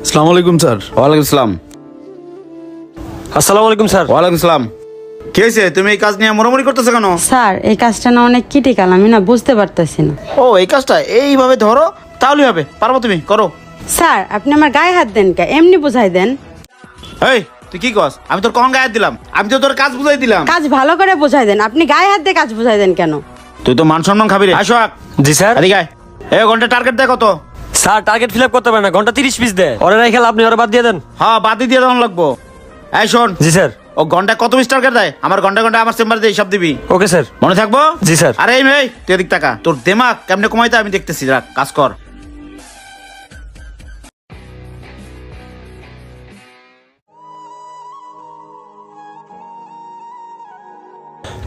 আসসালামু আলাইকুম স্যার। ওয়ালাইকুম আসসালাম। আসসালামু আলাইকুম স্যার। ওয়ালাইকুম আসসালাম। কি হয়েছে, তুমি এই কাজ নিয়ে মোড়ামুড়ি করতেছো কেন? স্যার এই কাজটা না অনেক ক্রিটিক্যাল, আমি না বুঝতে পারতেছি না। ও এই কাজটা এইভাবে ধরো তাহলে হবে, পারবো, তুমি করো। স্যার আপনি আমার গায়ে হাত দেন কে? এমনি বুঝাই দেন। এই তুই কি কস? আমি তোর কখন গায়ে হাত দিলাম? আমি তো তোর কাজ বুঝাই দিলাম। কাজ ভালো করে বুঝাই দেন, আপনি গায়ে হাত দিয়ে কাজ বুঝাই দেন কেন? তুই তো মান সম্মান খাবি রে। আসো জি স্যার। এদিকে আয়। এই ঘন্টা টার্গেট দেয় কত? স্যার টার্গেট ফিল আপ করতে পারে না, ঘন্টা 30 পিস দেয়। ওরে নাই খেলা, আপনি ওরে বাদ দিয়ে দেন। হ্যাঁ বাদি দিয়ে দেওয়ান লাগবো। এই শোন, জি স্যার। ও ঘন্টা কত পিস টার্গেট দেয়? আমার ঘন্টা ঘন্টা আমার চেম্বারে দিয়ে হিসাব দিবি, ওকে স্যার। মনে থাকবো? জি স্যার। আরে এই মেয়ে তুই এদিক টাকা, তোর দেমাগ কেমনে কমাইতে আমি দেখতেছি, রাখ কাজ কর।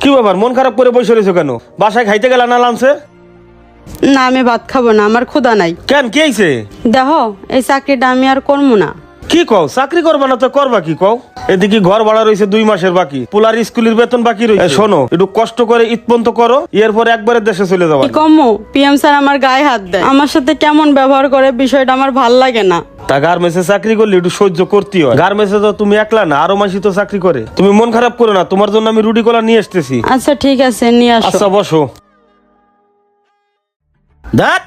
কি ব্যাপার, মন খারাপ করে বসে রয়েছো কেন? বাসায় খাইতে গেলা না লাঞ্চে? না আমি ভাত খাবো না, আমার ক্ষুধা নাই। কেন, কি হইছে? দেখো এই চাকরিটা আমি আর করবো না। কি কও, চাকরি করবা না তো করবা কি কও? এদিকে ঘর ভাড়া রয়েছে 2 মাসের বাকি, পোলার স্কুলের বেতন বাকি রয়েছে। শোনো, একটু কষ্ট করে ঈদ পর্যন্ত করো, এরপর একবারে দেশে চলে যাবা। কি কমো? পিএম স্যার আমার গায়ে হাত দেয়, আমার সাথে কেমন ব্যবহার করে, বিষয়টা আমার ভাল লাগে না। তা গার্মেন্টসে চাকরি করলে একটু সহ্য করতে হয়। গার্মেন্টসে তো তুমি একলা না, আরো মাসি তো চাকরি করে। তুমি মন খারাপ করো না, তোমার জন্য আমি রুটি কলা নিয়ে আসতেছি। আচ্ছা ঠিক আছে, নিয়ে আসো। আচ্ছা বসো। দেখ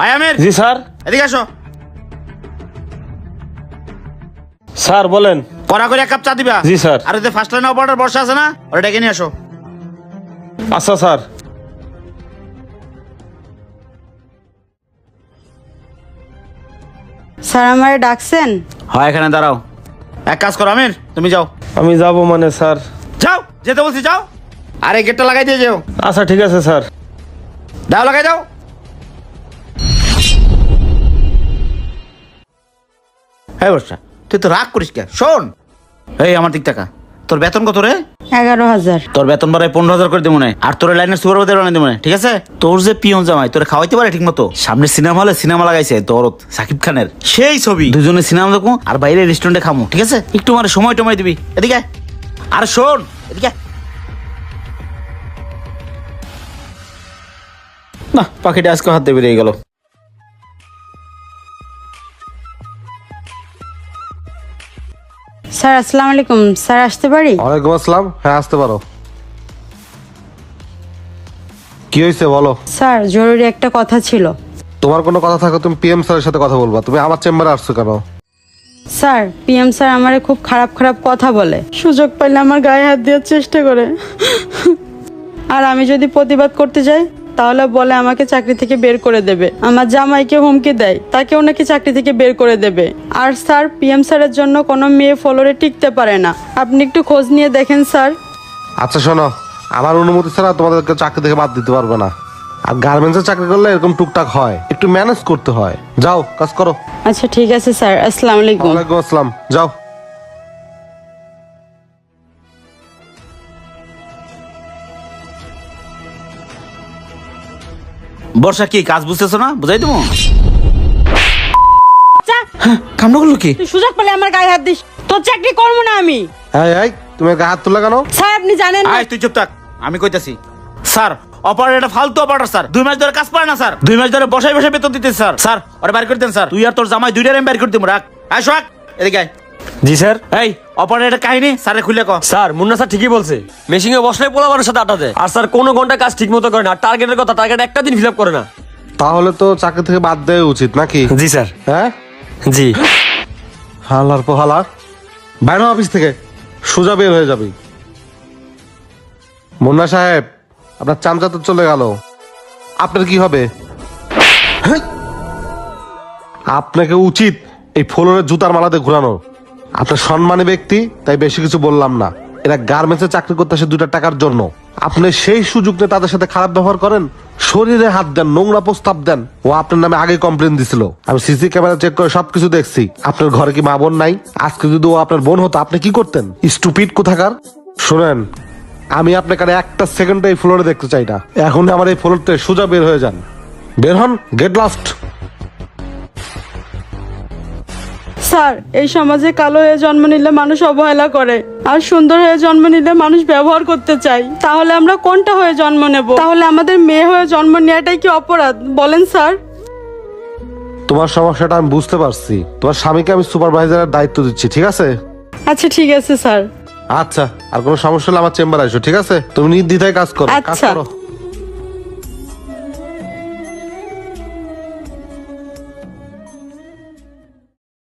আয় আমির, জি স্যার। এদিকে আসো। স্যার বলেন। কড়া করে 1 কাপ চা দিবা। জি স্যার। আর ওই যে ফার্স্ট লাইন অপারেটর বসে আছে না, ওটা ডেকে নিয়ে আসো। আচ্ছা স্যার। স্যার আমারে ডাকছেন? হয় এখানে দাঁড়াও। এক কাজ করো আমির, তুমি যাও। আমি যাব মানে স্যার? যাও, যেতে বলছি যাও। আরে গেটটা লাগাই দিয়ে যাও। আচ্ছা ঠিক আছে স্যার। দাও, লাগাই দাও। হ্যাঁ বর্ষা, তুই তো রাগ করিস কে? শোন, এই আমার দিক টাকা, তোর বেতন কত রে? 11,000। তোর বেতন বাড়ায় 15,000 করে দেবো না, আর তোর লাইনের সুপারভাইজার বানাই দেবো না, ঠিক আছে? তোর যে পিয়ন জামাই তোরে খাওয়াইতে পারে ঠিক মতো? সামনে সিনেমা হলে সিনেমা লাগাইছে দরদ সাকিব খানের, সেই ছবি, দুজনে সিনেমা দেখবো আর বাইরে রেস্টুরেন্টে খামো, ঠিক আছে? একটু মানে সময় টময় দিবি। এদিকে আয়। আর শোন এদিকে আয়। না, পাখিটা আজকে হাত দিয়ে বেরিয়ে গেল। স্যার আসসালামু আলাইকুম, স্যার আসতে পারি? ওয়ালাইকুম আসসালাম। হ্যাঁ আসতে পারো। কি হয়েছে বলো? স্যার জরুরি একটা কথা ছিল। তোমার কোনো কথা থাকো তুমি পিএম স্যারের সাথে কথা বলবা। তুমি আমার চেম্বারে আসছো কেন? স্যার পিএম স্যার আমারে খুব খারাপ খারাপ কথা বলে, সুযোগ পাইলে আমার গায়ে হাত দেওয়ার চেষ্টা করে। আর আমি যদি প্রতিবাদ করতে যাই তাহলে বলে আমাকে চাকরি থেকে বের করে দেবে। আমার জামাইকে হুমকি দেয়, তাকেও নাকি চাকরি থেকে বের করে দেবে। আর স্যার পিএম স্যারের জন্য কোনো মেয়ে ফ্লোরে টিকতে পারে না। আপনি একটু খোঁজ নিয়ে দেখেন স্যার। আচ্ছা শোনো, আমার অনুমতি ছাড়া তোমাদেরকে চাকরি থেকে বাদ দিতে পারবে না। আর গার্মেন্টসে চাকরি করলে এরকম টুকটাক হয়, একটু ম্যানেজ করতে হয়। যাও কাজ করো। আচ্ছা ঠিক আছে স্যার, আসসালামু আলাইকুম। ওয়ালাইকুম আসসালাম, যাও। বর্ষা কি কাজ বুঝতেছো না? বুঝাই দেবো। যা, কামড় করলো কি? তুই সুযোগ পেলে আমার গায়ে হাত দিস, তোর চাকরি করবো না আমি। এই তুমি গায়ে হাত তুললে কেন? স্যার আপনি জানেন না। আয় তুই চুপ থাক, আমি কইতাছি। স্যার অপারেটর ফালতু অপারেটর স্যার, 2 মাস ধরে কাজ পারে না স্যার, 2 মাস ধরে বসাই বসাই বেতন দিতেছে স্যার। স্যার ওরে বাইর করে দেন স্যার, তুই আর তোর জামাই দুইটারে আমি বাইর করে দিব। রাখ, আয় সোহাগ এদিকে আয়। জি স্যার। এই অপারেটর কাহিনী স্যারে খুলে ক। স্যার মুন্না স্যার ঠিকই বলছে, মেশিনে বসলে পোলাবারের সাথে আটা দেয়। আর স্যার কোনো ঘন্টা কাজ ঠিক মতো করে না, আর টার্গেটের কথা, টার্গেট একটা দিন ফিল আপ করে না। তাহলে তো চাকরি থেকে বাদ দেওয়া উচিত নাকি? জি স্যার। হ্যাঁ জি। হালার পোহালা, বাইরে অফিস থেকে সোজা বের হয়ে যাবি। মুন্না সাহেব, আপনার চামচা তো চলে গেল, আপনার কি হবে? হেই! আপনাকে উচিত এই ফ্লোরের জুতার মালাতে ঘুরানো। আপনার সম্মানী ব্যক্তি, তাই বেশি কিছু বললাম না। এরা গার্মেন্টসে চাকরি করতে আসে 2টা টাকার জন্য। আপনি সেই সুযোগ নিয়ে তাদের সাথে খারাপ ব্যবহার করেন, শরীরে হাত দেন, নোংরা প্রস্তাব দেন। ও আপনার নামে আগে কমপ্লেন দিছিল, আমি সিসি ক্যামেরা চেক করে সবকিছু দেখছি। আপনার ঘরে কি মা বোন নাই? আজকে যদি ও আপনার বোন হতো আপনি কি করতেন? স্টুপিড কোথাকার। শুনেন, আমি আপনাকে আর একটা সেকেন্ড এই ফ্লোরে দেখতে চাই না। এখন আমার এই ফ্লোর থেকে সোজা বের হয়ে যান। বের হন, গেট লাস্ট। স্যার এই সমাজে কালো হয়ে জন্ম নিলে মানুষ অবহেলা করে, আর সুন্দর হয়ে জন্ম নিলে মানুষ ব্যবহার করতে চায়। তাহলে আমরা কোনটা হয়ে জন্ম নেব? তাহলে আমাদের মেয়ে হয়ে জন্ম নেওয়াটাই কি অপরাধ বলেন স্যার? তোমার সমস্যাটা আমি বুঝতে পারছি, তোমার স্বামীকে আমি সুপারভাইজারের দায়িত্ব দিচ্ছি, ঠিক আছে? আচ্ছা ঠিক আছে স্যার। আচ্ছা, আর কোনো সমস্যা হলে আমার চেম্বার আসো, ঠিক আছে? তুমি নির্দ্বিধায় কাজ করো, কাজ আচ্ছা। করো।